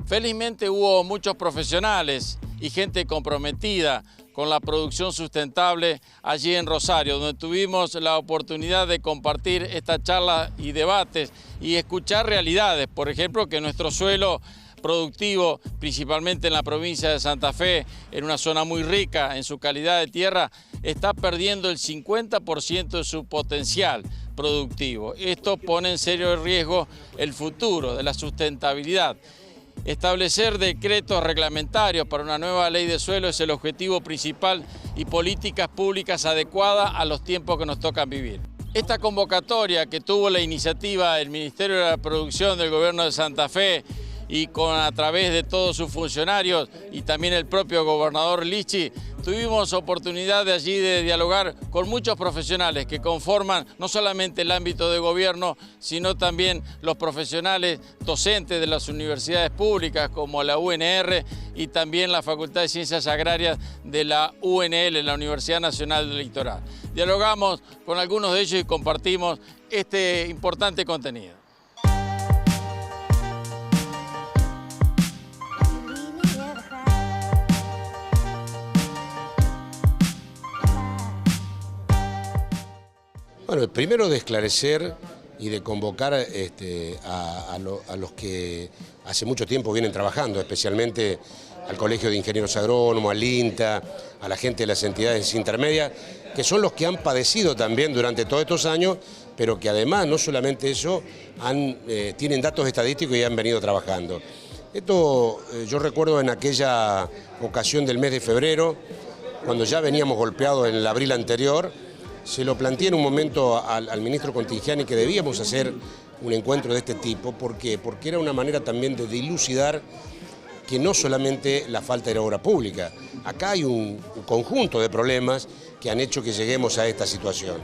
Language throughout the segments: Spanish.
Felizmente hubo muchos profesionales y gente comprometida con la producción sustentable allí en Rosario, donde tuvimos la oportunidad de compartir esta charla y debates y escuchar realidades. Por ejemplo, que nuestro suelo productivo, principalmente en la provincia de Santa Fe, en una zona muy rica en su calidad de tierra, está perdiendo el 50% de su potencial productivo. Esto pone en serio riesgo el futuro de la sustentabilidad. Establecer decretos reglamentarios para una nueva ley de suelo es el objetivo principal y políticas públicas adecuadas a los tiempos que nos tocan vivir. Esta convocatoria que tuvo la iniciativa del Ministerio de la Producción del Gobierno de Santa Fe y a través de todos sus funcionarios y también el propio gobernador Lichi, tuvimos oportunidad de allí de dialogar con muchos profesionales que conforman no solamente el ámbito de gobierno, sino también los profesionales docentes de las universidades públicas como la UNR y también la Facultad de Ciencias Agrarias de la UNL, la Universidad Nacional del Litoral. Dialogamos con algunos de ellos y compartimos este importante contenido. Bueno, primero de esclarecer y de convocar a los que hace mucho tiempo vienen trabajando, especialmente al Colegio de Ingenieros Agrónomos, al INTA, a la gente de las entidades intermedias, que son los que han padecido también durante todos estos años, pero que además, no solamente eso, tienen datos estadísticos y han venido trabajando. Esto yo recuerdo en aquella ocasión del mes de febrero, cuando ya veníamos golpeados en el abril anterior. Se lo planteé en un momento al ministro Contigiani que debíamos hacer un encuentro de este tipo. ¿Por qué? Porque era una manera también de dilucidar que no solamente la falta era obra pública. Acá hay un conjunto de problemas que han hecho que lleguemos a esta situación.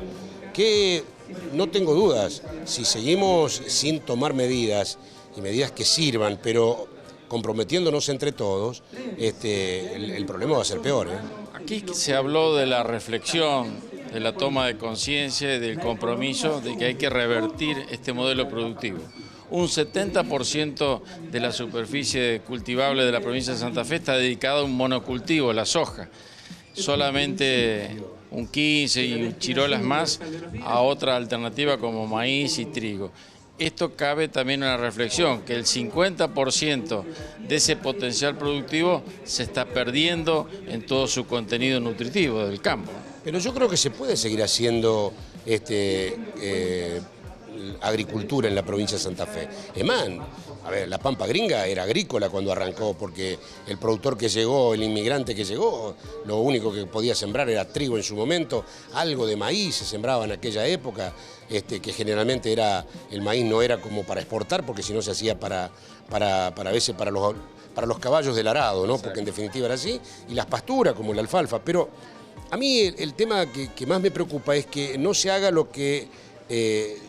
Que no tengo dudas, si seguimos sin tomar medidas, y medidas que sirvan, pero comprometiéndonos entre todos, el problema va a ser peor, ¿eh? Aquí se habló de la reflexión, de la toma de conciencia y del compromiso de que hay que revertir este modelo productivo. Un 70% de la superficie cultivable de la provincia de Santa Fe está dedicada a un monocultivo, la soja. Solamente un 15 y chirolas más a otra alternativa como maíz y trigo. Esto cabe también una reflexión, que el 50% de ese potencial productivo se está perdiendo en todo su contenido nutritivo del campo. Pero yo creo que se puede seguir haciendo agricultura en la provincia de Santa Fe. A ver, la Pampa Gringa era agrícola cuando arrancó, porque el productor que llegó, el inmigrante que llegó, lo único que podía sembrar era trigo en su momento, algo de maíz se sembraba en aquella época, que generalmente el maíz no era como para exportar, porque si no se hacía para a veces para los caballos del arado, ¿no? Porque en definitiva era así, y las pasturas como la alfalfa. Pero a mí el tema que más me preocupa es que no se haga lo que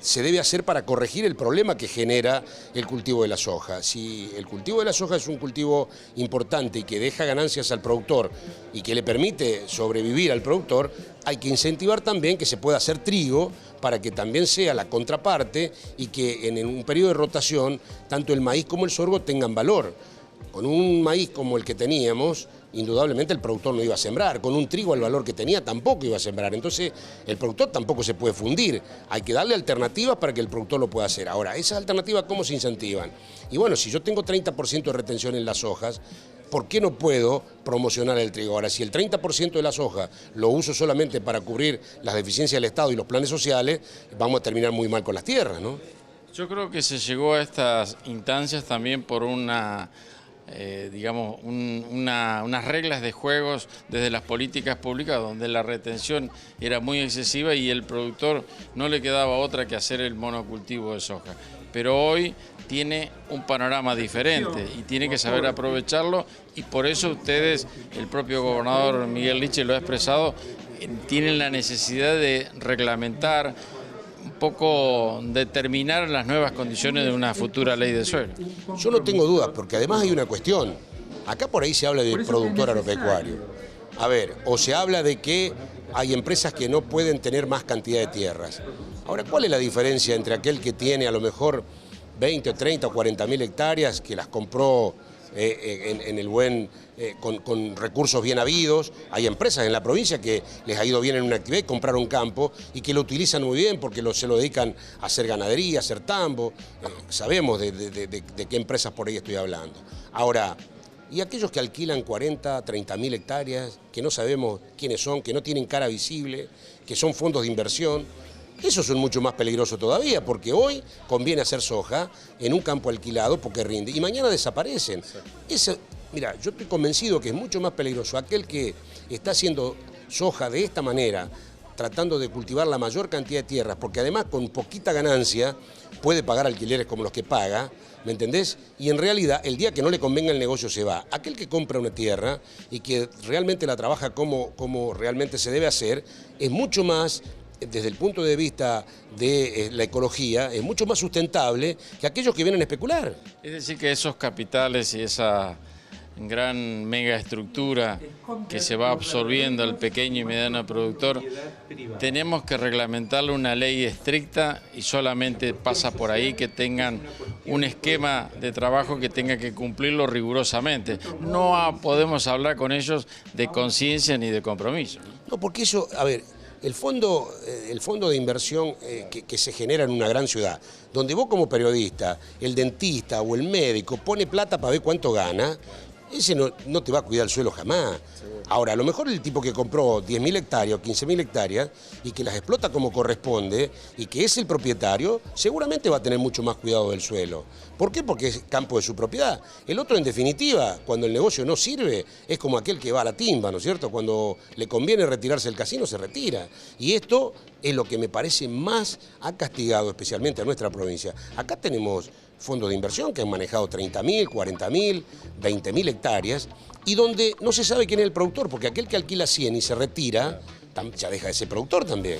se debe hacer para corregir el problema que genera el cultivo de la soja. Si el cultivo de la soja es un cultivo importante y que deja ganancias al productor y que le permite sobrevivir al productor, hay que incentivar también que se pueda hacer trigo para que también sea la contraparte y que en un periodo de rotación tanto el maíz como el sorgo tengan valor. Con un maíz como el que teníamos, indudablemente el productor no iba a sembrar. Con un trigo al valor que tenía tampoco iba a sembrar. Entonces el productor tampoco se puede fundir. Hay que darle alternativas para que el productor lo pueda hacer. Ahora, esas alternativas, ¿cómo se incentivan? Y bueno, si yo tengo 30% de retención en las hojas, ¿por qué no puedo promocionar el trigo? Ahora, si el 30% de las hojas lo uso solamente para cubrir las deficiencias del Estado y los planes sociales, vamos a terminar muy mal con las tierras, ¿no? Yo creo que se llegó a estas instancias también por unas reglas de juegos desde las políticas públicas donde la retención era muy excesiva y el productor no le quedaba otra que hacer el monocultivo de soja. Pero hoy tiene un panorama diferente y tiene que saber aprovecharlo, y por eso ustedes, el propio gobernador Miguel Lichi lo ha expresado, tienen la necesidad de reglamentar, un poco determinar las nuevas condiciones de una futura ley de suelo. Yo no tengo dudas, porque además hay una cuestión. Acá por ahí se habla de productor agropecuario. A ver, o se habla de que hay empresas que no pueden tener más cantidad de tierras. Ahora, ¿cuál es la diferencia entre aquel que tiene a lo mejor 20, 30 o 40 mil hectáreas, que las compró con recursos bien habidos. Hay empresas en la provincia que les ha ido bien en una actividad y compraron campo y que lo utilizan muy bien porque se lo dedican a hacer ganadería, a hacer tambo. Sabemos de qué empresas por ahí estoy hablando. Ahora, y aquellos que alquilan 40, 30.000 hectáreas, que no sabemos quiénes son, que no tienen cara visible, que son fondos de inversión, esos son mucho más peligrosos todavía, porque hoy conviene hacer soja en un campo alquilado porque rinde, y mañana desaparecen. Mira, yo estoy convencido que es mucho más peligroso aquel que está haciendo soja de esta manera, tratando de cultivar la mayor cantidad de tierras, porque además con poquita ganancia puede pagar alquileres como los que paga, ¿me entendés? Y en realidad, el día que no le convenga el negocio se va. Aquel que compra una tierra y que realmente la trabaja como realmente se debe hacer, es mucho más, desde el punto de vista de la ecología, es mucho más sustentable que aquellos que vienen a especular. Es decir, que esos capitales y esa gran megaestructura que se va absorbiendo al pequeño y mediano productor, tenemos que reglamentarle una ley estricta y solamente pasa por ahí que tengan un esquema de trabajo que tenga que cumplirlo rigurosamente. No podemos hablar con ellos de conciencia ni de compromiso. No, porque eso, a ver, el fondo de inversión que se genera en una gran ciudad, donde vos como periodista, el dentista o el médico pone plata para ver cuánto gana, ese no te va a cuidar el suelo jamás. Ahora, a lo mejor el tipo que compró 10.000 hectáreas o 15.000 hectáreas y que las explota como corresponde y que es el propietario, seguramente va a tener mucho más cuidado del suelo. ¿Por qué? Porque es campo de su propiedad. El otro, en definitiva, cuando el negocio no sirve, es como aquel que va a la timba, ¿no es cierto? Cuando le conviene retirarse del casino, se retira. Y esto es lo que me parece más ha castigado especialmente a nuestra provincia. Acá tenemos fondos de inversión que han manejado 30.000, 40.000, 20.000 hectáreas y donde no se sabe quién es el productor, porque aquel que alquila 100 y se retira, ya deja de ser productor también.